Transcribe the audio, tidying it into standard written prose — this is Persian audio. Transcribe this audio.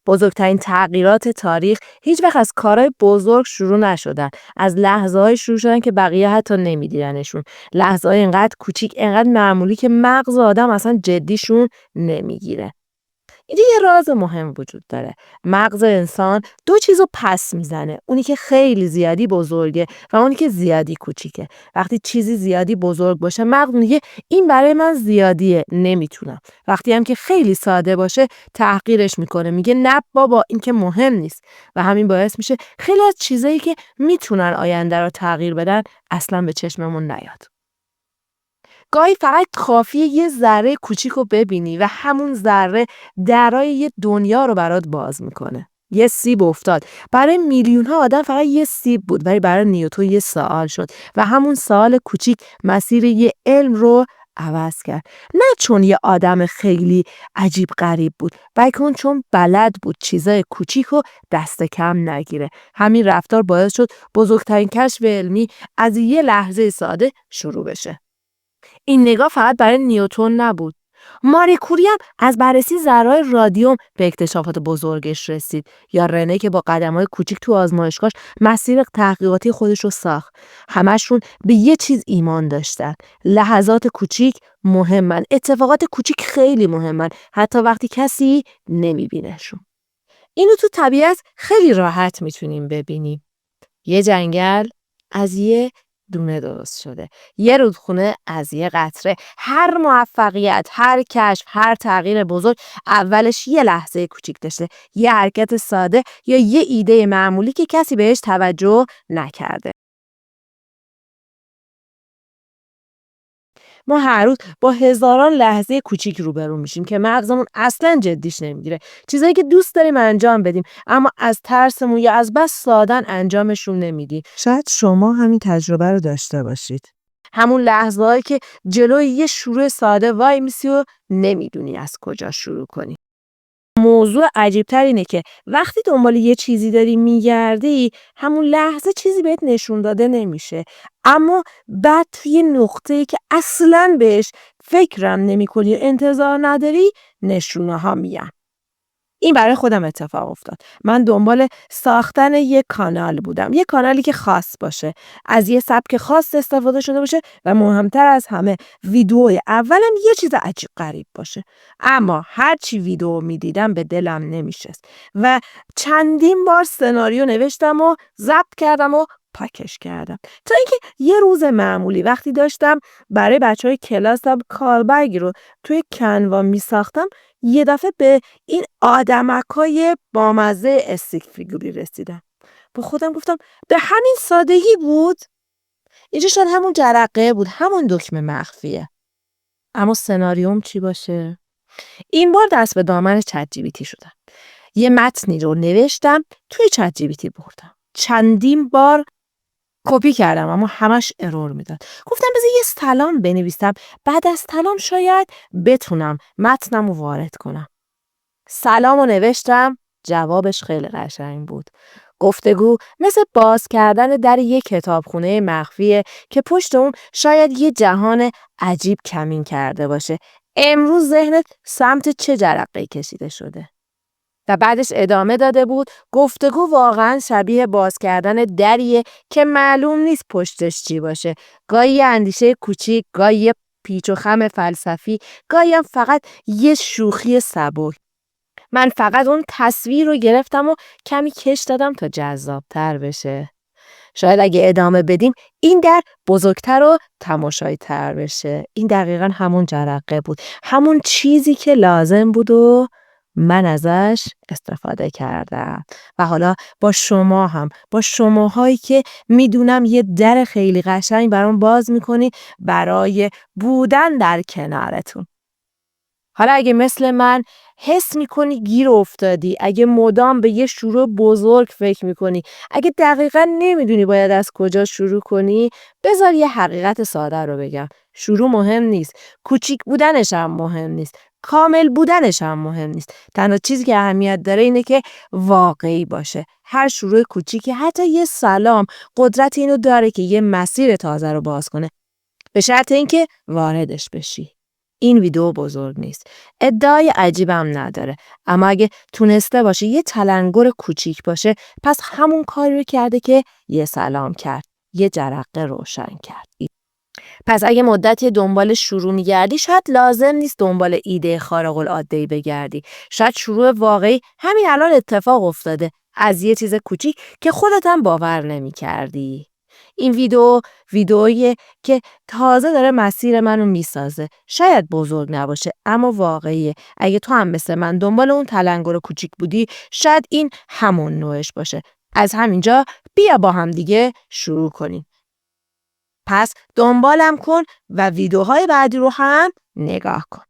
بزرگترین تغییرات تاریخ هیچ وقت از کارهای بزرگ شروع نشدن. از لحظه‌های شروع شدن که بقیه حتی نمی‌دیدنشون. لحظه‌های اینقدر کوچیک، اینقدر معمولی که مغز آدم اصلا جدیشون نمیگیره. اینجا یه راز مهم وجود داره. مغز انسان دو چیزو پس میزنه. اونی که خیلی زیادی بزرگه و اونی که زیادی کوچیکه. وقتی چیزی زیادی بزرگ باشه مغز میگه این برای من زیادیه، نمیتونم. وقتی هم که خیلی ساده باشه تحقیرش میکنه، میگه نه بابا این که مهم نیست. و همین باعث میشه خیلی از چیزایی که میتونن آینده رو تغییر بدن اصلا به چشممون نیاد. گاهی فقط کافیه یه ذره کوچیک رو ببینی و همون ذره درای یه دنیا رو برات باز میکنه. یه سیب افتاد. برای میلیون ها آدم فقط یه سیب بود، ولی برای نیوتن یه سوال شد و همون سوال کوچیک مسیر یه علم رو عوض کرد. نه چون یه آدم خیلی عجیب غریب بود، بلکه اون چون بلد بود چیزای کوچیک رو دست کم نگیره. همین رفتار باعث شد بزرگترین کشف علمی از یه لحظه ساده شروع بشه. این نگاه فقط برای نیوتن نبود. ماری کوری هم از بررسی ذره‌های رادیوم به اکتشافات بزرگش رسید، یا رنه که با قدم‌های کوچیک تو آزمایشگاهش مسیر تحقیقاتی خودش رو ساخت. همشون به یه چیز ایمان داشتن. لحظات کوچیک مهمن، اتفاقات کوچیک خیلی مهمن، حتی وقتی کسی نمیبینهشون. اینو تو طبیعت خیلی راحت میتونیم ببینیم. یه جنگل از یه دونه درست شده. یه رودخونه از یه قطره. هر موفقیت، هر کشف، هر تغییر بزرگ اولش یه لحظه کوچیک داشته. یه حرکت ساده یا یه ایده معمولی که کسی بهش توجه نکرده. ما هر روز با هزاران لحظه کوچیک روبرو میشیم که مغزمون اصلاً جدیش نمیگیره. چیزایی که دوست داریم انجام بدیم اما از ترسمون یا از بس سادن انجامشون نمیدیم. شاید شما همین تجربه رو داشته باشید. همون لحظه‌هایی که جلوی یه شروع ساده وای میسی و نمیدونی از کجا شروع کنی. موضوع عجیب‌تر اینه که وقتی دنبال یه چیزی داری میگردی همون لحظه چیزی بهت نشون داده نمیشه، اما بعد توی نقطه‌ای که اصلاً بهش فکرم نمی‌کنی و انتظار نداری نشونه ها میان. این برای خودم اتفاق افتاد. من دنبال ساختن یک کانال بودم. یک کانالی که خاص باشه. از یه سبک خاص استفاده شده باشه و مهمتر از همه ویدیوی اولم یه چیز عجیب غریب باشه. اما هرچی ویدیو میدیدم به دلم نمیشست و چندین بار سناریو نوشتم و ضبط کردم و پاکش کردم تا اینکه یه روز معمولی وقتی داشتم برای بچهای کلاسم کاربرگی رو توی کنوا میساختم یه دفعه به این آدمکای بامزه استیک فیگوری رسیدم. با خودم گفتم به همین سادگی بود. اینجا شاید همون جرقه بود، همون دکمه مخفیه. اما سناریوم چی باشه؟ این بار دست به دامن چت جی پی تی شدم. یه متنی رو نوشتم توی چت جی پی تی بردم. چندین بار کپی کردم اما همش ارور میداد. گفتم بذار یه سلام بنویسم، بعد از سلام شاید بتونم متنم رو وارد کنم. سلام رو نوشتم، جوابش خیلی قشنگ بود. گفتگو مثل باز کردن در یک کتابخونه مخفیه که پشت اون شاید یه جهان عجیب کمین کرده باشه. امروز ذهنت سمت چه جرقه‌ای کشیده شده؟ و بعدش ادامه داده بود گفتگو واقعا شبیه باز کردن دریه که معلوم نیست پشتش چی باشه. گاهی یه اندیشه کوچیک، گاهی یه پیچ و خم فلسفی، گاهی هم فقط یه شوخی سبک. من فقط اون تصویر رو گرفتم و کمی کش دادم تا جذاب‌تر بشه. شاید اگه ادامه بدیم این در بزرگتر و تماشایی تر بشه. این دقیقاً همون جرقه بود. همون چیزی که لازم بود و من ازش استفاده کردم. و حالا با شما هم، با شماهایی که میدونم یه در خیلی قشنگ برام باز میکنی برای بودن در کنارتون. حالا اگه مثل من حس میکنی گیر افتادی، اگه مدام به یه شروع بزرگ فکر میکنی، اگه دقیقاً نمیدونی باید از کجا شروع کنی، بذار یه حقیقت ساده رو بگم. شروع مهم نیست. کوچیک بودنش هم مهم نیست. کامل بودنش هم مهم نیست. تنها چیزی که اهمیت داره اینه که واقعی باشه. هر شروع کوچیکی، حتی یه سلام، قدرت اینو داره که یه مسیر تازه رو باز کنه. به شرط اینکه واردش بشی. این ویدیو بزرگ نیست. ادعای عجیبم نداره. اما اگه تونسته باشه یه تلنگر کوچیک باشه، پس همون کاری رو کرده که یه سلام کرد. یه جرقه روشن کرد. پس اگه مدتی دنبال شروع می‌گردی، شاید لازم نیست دنبال ایده خارق‌العاده‌ای بگردی. شاید شروع واقعی همین الان اتفاق افتاده، از یه چیز کوچیک که خودت هم باور نمی‌کردی. این ویدئویی که تازه داره مسیر منو میسازه. شاید بزرگ نباشه اما واقعیه. اگه تو هم مثل من دنبال اون تلنگر کوچیک بودی، شاید این همون نوعش باشه. از همینجا بیا با هم دیگه شروع کنیم. پس دنبالم کن و ویدیوهای بعدی رو هم نگاه کن.